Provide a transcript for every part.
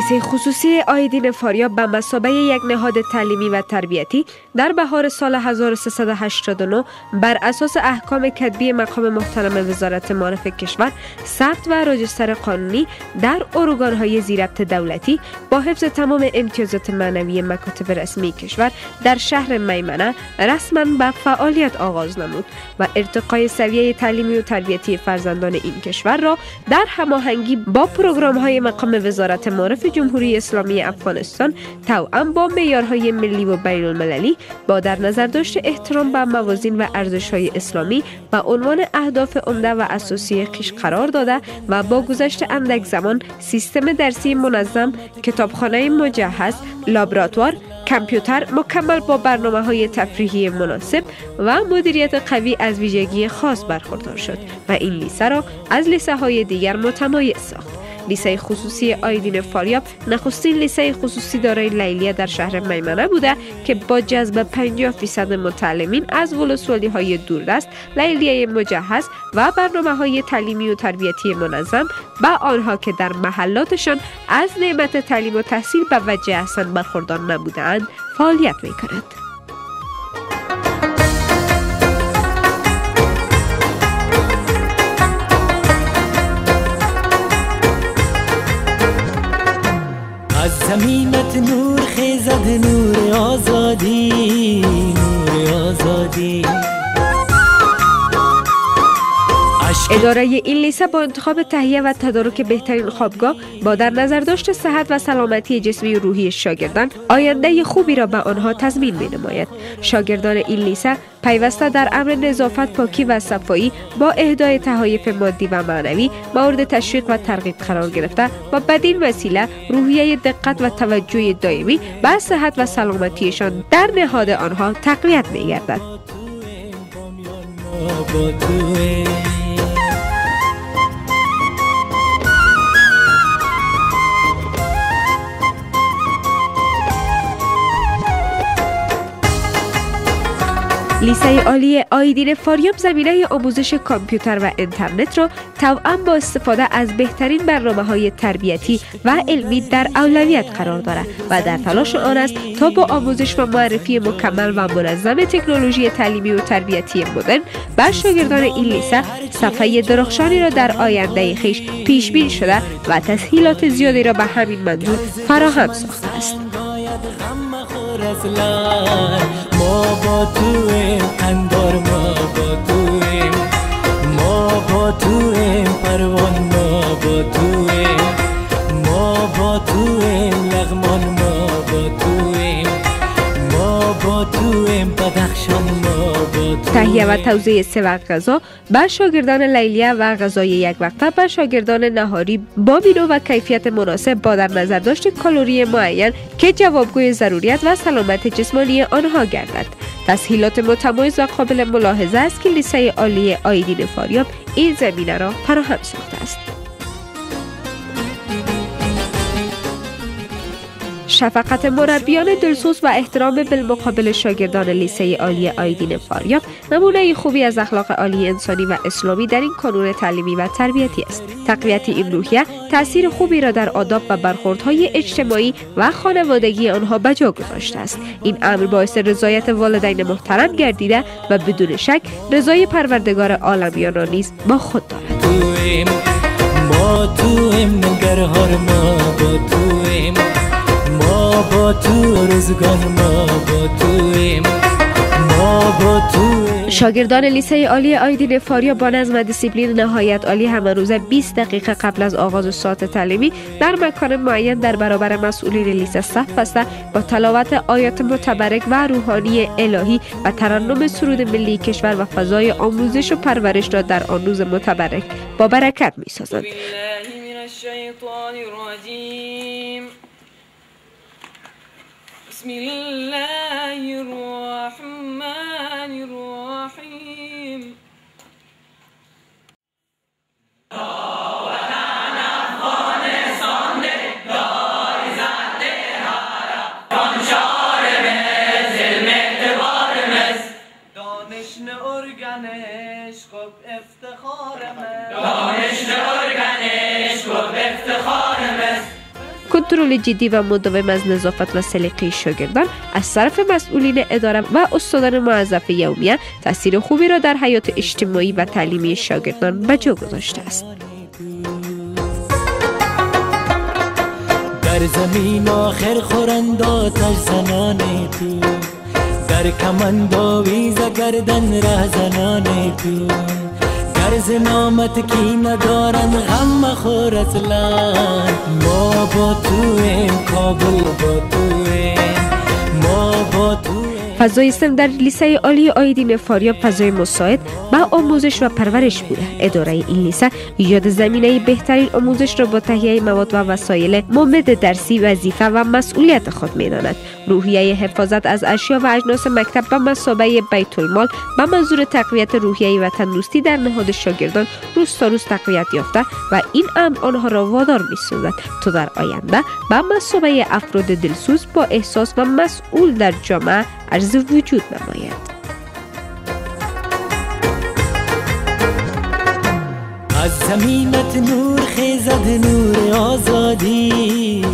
لیسه خصوصی آیدین فاریاب به مثابه یک نهاد تعلیمی و تربیتی در بهار سال 1389 بر اساس احکام کتبی مقام محترم وزارت معارف کشور ثبت و رجستر قانونی در ارگان‌های زیربط دولتی با حفظ تمام امتیازات معنوی مکاتب رسمی کشور در شهر میمنه رسما به فعالیت آغاز نمود و ارتقای سویه تعلیمی و تربیتی فرزندان این کشور را در هماهنگی با پروگرام‌های مقام وزارت معارف جمهوری اسلامی افغانستان توأم با معیارهای ملی و بین المللی با در نظر داشت احترام به موازین و ارزش‌های اسلامی و عنوان اهداف عمده و اساسی خویش قرار داده و با گذشت اندک زمان سیستم درسی منظم، کتابخانه مجهز، لابراتوار، کامپیوتر مکمل با برنامه‌های تفریحی مناسب و مدیریت قوی از ویژگی خاص برخوردار شد و این لیسه را از لیسه‌های دیگر متمایز ساخت. لیسه خصوصی آیدین فاریاب نخستین لیسه خصوصی دارای لیلیه در شهر میمنه بوده که با جذب 50% متعلمین از ولسوالی‌های دوردست، لیلیه مجهز و برنامه‌های تعلیمی و تربیتی منظم به آنها که در محلاتشان از نعمت تعلیم و تحصیل به وجه احسن برخوردار نبودند فعالیت می‌کند. از زمینت نور خیزد، نور آزادی، نور آزادی. اداره این لیسه با انتخاب تهیه و تدارک بهترین خوابگاه با در نظر داشت صحت و سلامتی جسمی و روحی شاگردان آینده خوبی را به آنها تضمین می‌نماید. شاگردان این لیسه پیوسته در امر نظافت، پاکی و صفایی با اهدای تحایف مادی و معنوی مورد تشویق و ترغیب قرار گرفته و بدین وسیله روحیه دقت و توجه دائمی به صحت و سلامتیشان در نهاد آنها تقویت می‌گردد. لیسه عالی آیدین فاریاب زمینه آموزش کامپیوتر و اینترنت را توأم با استفاده از بهترین برنامه‌های تربیتی و علمی در اولویت قرار دارد و در تلاش آن است تا با آموزش و معرفی مکمل و منظم تکنولوژی تعلیمی و تربیتی مدرن بر شاگردان این لیسه صفحه درخشانی را در آینده خویش پیش بینی شده و تسهیلات زیادی را به همین منظور فراهم ساخته است. ما با تویم قندار، ما با تویم، ما با تویم پروان، ما با تویم، ما با تویم لغمان، ما با تویم، ما با تویم بدخشان، ما با تویم. تهیه و توزیع 3 وقت غذا بر شاگردان لیلیه و غذای یک وقته بر شاگردان نهاری با مینو و کیفیت مناسب با در نظر داشت کالری معین که جوابگوی ضروریات و سلامت جسمانی آنها گردد. تسهیلات متمایز و قابل ملاحظه است که لیسه عالی آیدین فاریاب این زمینه را فراهم ساخته است. شفقت مربیان دلسوز و احترام بالمقابل شاگردان لیسه عالی آیدین فاریاب نمونه خوبی از اخلاق عالی انسانی و اسلامی در این کانون تعلیمی و تربیتی است. تقویت این روحیه تأثیر خوبی را در آداب و برخوردهای اجتماعی و خانوادگی آنها به جا گذاشته است. این امر باعث رضایت والدین محترم گردیده و بدون شک رضای پروردگار عالمیان را نیز با خود دارد. ما تویم نگرهار، ما با تویم، ما با تو روزگار، ما با تویم، ما با تویم. شاگردان لیسه عالی آیدین فاریاب با نظم دیسیپلین نهایت عالی همه روزه 20 دقیقه قبل از آغاز ساعت تعلیمی در مکان معین در برابر مسئولین لیسه صف بسته با تلاوت آیات متبرک و روحانی الهی و ترنم سرود ملی کشور و فضای آموزش و پرورش را در آن روز متبرک با برکت می‌سازند. بسم الله الرحمن الرحیم. کنترل جدی و مداوم از نظافت و سلیقه شاگردان از طرف مسئولین اداره و استادان موظف یومیه تاثیر خوبی را در حیات اجتماعی و تعلیمی شاگردان به جا گذاشته است. در زمین آخر خورند آتش زنان تو، در کمند آویز گردن ره زنان تو، گرز نامت کی ندارن غم مخور اصلا. ما با تویم، کابل با تویم، ما با تویم. فضای سم در لیسه عالی آیدین فاریاب فضای مساعد با آموزش و پرورش بوده. اداره این لیسه ایجاد زمینه بهترین آموزش را با تهیه مواد و وسایل ممد درسی وظیفه و مسئولیت خود می‌داند. روحیه حفاظت از اشیا و اجناس مکتب به مثابه بیت المال به منظور تقویت روحیه و تندرستی در نهاد شاگردان روز تا روز تقویت یافته و این امر آنها را وادار می‌سازد تا در آینده به مثابه افراد دلسوز با احساس و مسئول در جامعه عرض وجود نماید. از زمینت نور خیزد نور آزادی.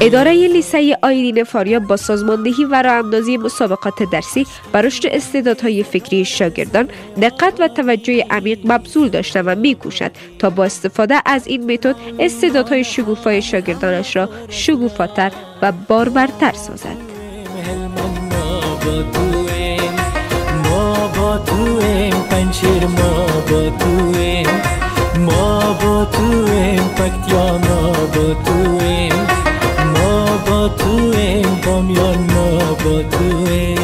اداره لیسه آیدین فاریاب با سازماندهی و راه‌اندازی مسابقات درسی و رشد استعدادهای فکری شاگردان دقت و توجه عمیق مبذول داشته و می‌کوشد تا با استفاده از این متد استعدادهای شگوفای شاگردانش را شگوفاتر و بارورتر سازد. ما با تویم پنچیر، ما با تویم، ما با تویم پکتیا، ما با تویم، ما با تویم بامیان، ما با تویم.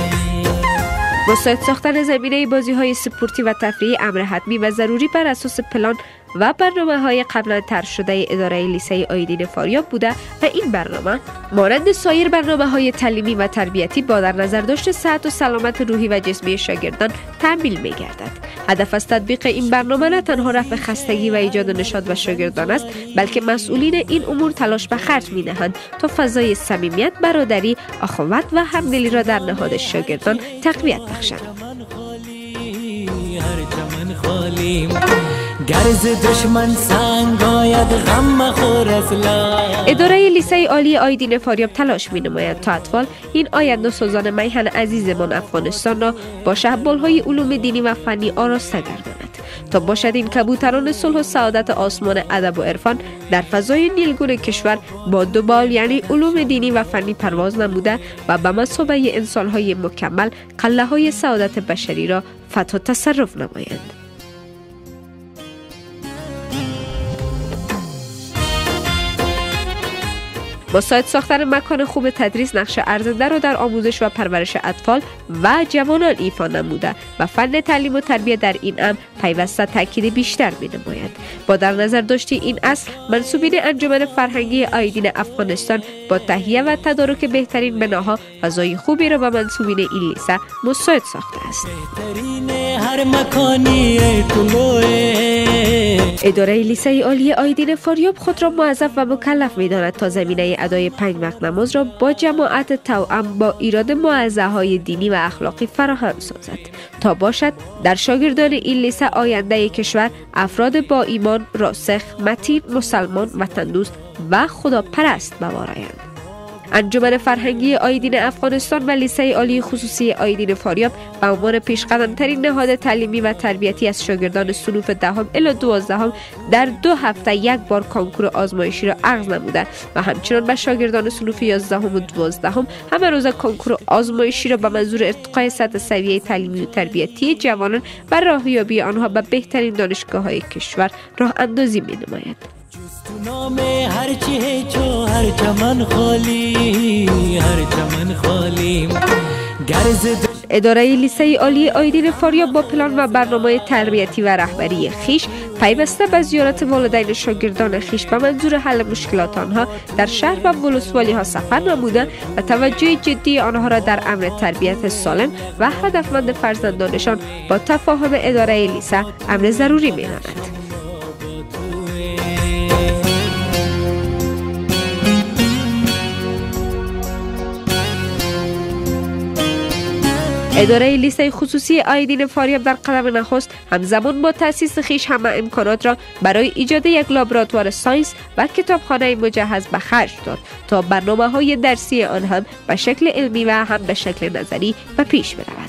مساعد ساختن زمینه بازی‌های سپورتی و تفریحی امر حتمی و ضروری بر اساس پلان و برنامه‌های قبلا طرح شده اداره لیسه آیدین فاریاب بوده و این برنامه مانند سایر برنامه‌های تعلیمی و تربیتی با در نظر داشت صحت و سلامت روحی و جسمی شاگردان تأمین می‌گردد. هدف از تطبیق این برنامه نه تنها رفع خستگی و ایجاد نشاط و شاگردان است، بلکه مسئولین این امور تلاش به خرج می‌نهند تا فضای صمیمیت، برادری، اخوت و همدلی را در نهاد شاگردان تقویت بخشند. گرز دشمن سنگ آید غم مخور اصلا. اداره لیسه عالی آیدین فاریاب تلاش می نماید تا اطفال این آینده سازان میهن عزیزمان افغانستان را با شهبالهای علوم دینی و فنی آراسته گرداند تا باشد این کبوتران صلح و سعادت آسمان ادب و عرفان در فضای نیلگون کشور با دو بال یعنی علوم دینی و فنی پرواز نموده و به مثابه انسانهای مکمل قله های سعادت بشری را فتح تصرف نمایند. مساعد ساختن مکان خوب تدریس نقش ارزنده را در آموزش و پرورش اطفال و جوانان ایفا نموده و فن تعلیم و تربیت در این امر پیوسته تاکید بیشتر می‌نماید. با در نظر داشت این اصل منسوبین انجمن فرهنگی آیدین افغانستان با تهیه و تدارک بهترین بناها فضای خوبی را به منسوبین این لیسه مساعد ساخته است. هر مکانی اداره لیسه عالی آیدین فاریاب خود را موظف و مکلف می‌داند تا زمینه ادای 5 وقت نماز را با جماعت توأم با ایراد موعظه‌های دینی و اخلاقی فراهم سازد تا باشد در شاگردان این لیسه آینده کشور افراد با ایمان راسخ، متین، مسلمان، وطندوست و خداپرست به بار آیند. انجمن فرهنگی آیدین افغانستان و لیسه عالی خصوصی آیدین فاریاب به عنوان پیشقدم‌ترین نهاد تعلیمی و تربیتی از شاگردان صنوف 10 الی 12 در 2 هفته یک بار کنکور آزمایشی را عقد نموده و همچنان به شاگردان صنوف 11 و 12 همه روز کنکور آزمایشی را به منظور ارتقای سطح سویه تعلیمی و تربیتی جوانان و راهیابی آنها به بهترین دانشگاه‌های کشور راه اندازی می‌نماید. نام هر چی چو هر چمن خالی، هر چمن خالی. اداره لیسه عالی آیدین فاریاب با پلان و برنامه تربیتی و رهبری خیش پیوسته به زیارت والدین شاگردان خیش به منظور حل مشکلات آنها در شهر و ولسوالی ها سفر نموده و توجه جدی آنها را در امر تربیت سالم و هدفمند فرزندانشان با تفاهم اداره لیسه امر ضروری می‌داند. اداره لیسه خصوصی آیدین فاریاب در قدم نخست همزمان با تأسیس خویش همه امکانات را برای ایجاد یک لابراتوار ساینس و کتابخانه مجهز به خرج داد تا برنامه‌های درسی آن هم به شکل علمی و هم به شکل نظری به پیش برود.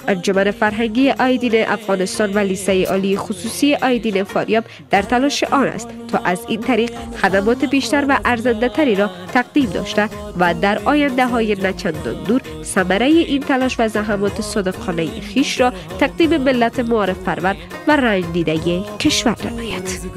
انجمن فرهنگی آیدین افغانستان و لیسه عالی خصوصی آیدین فاریاب در تلاش آن است تا از این طریق خدمات بیشتر و ارزنده تری را تقدیم داشته و در آینده های نچندان دور ثمره این تلاش و زحمات صادقانه خویش را تقدیم ملت معارف پرور و رنج دیده کشور نماید.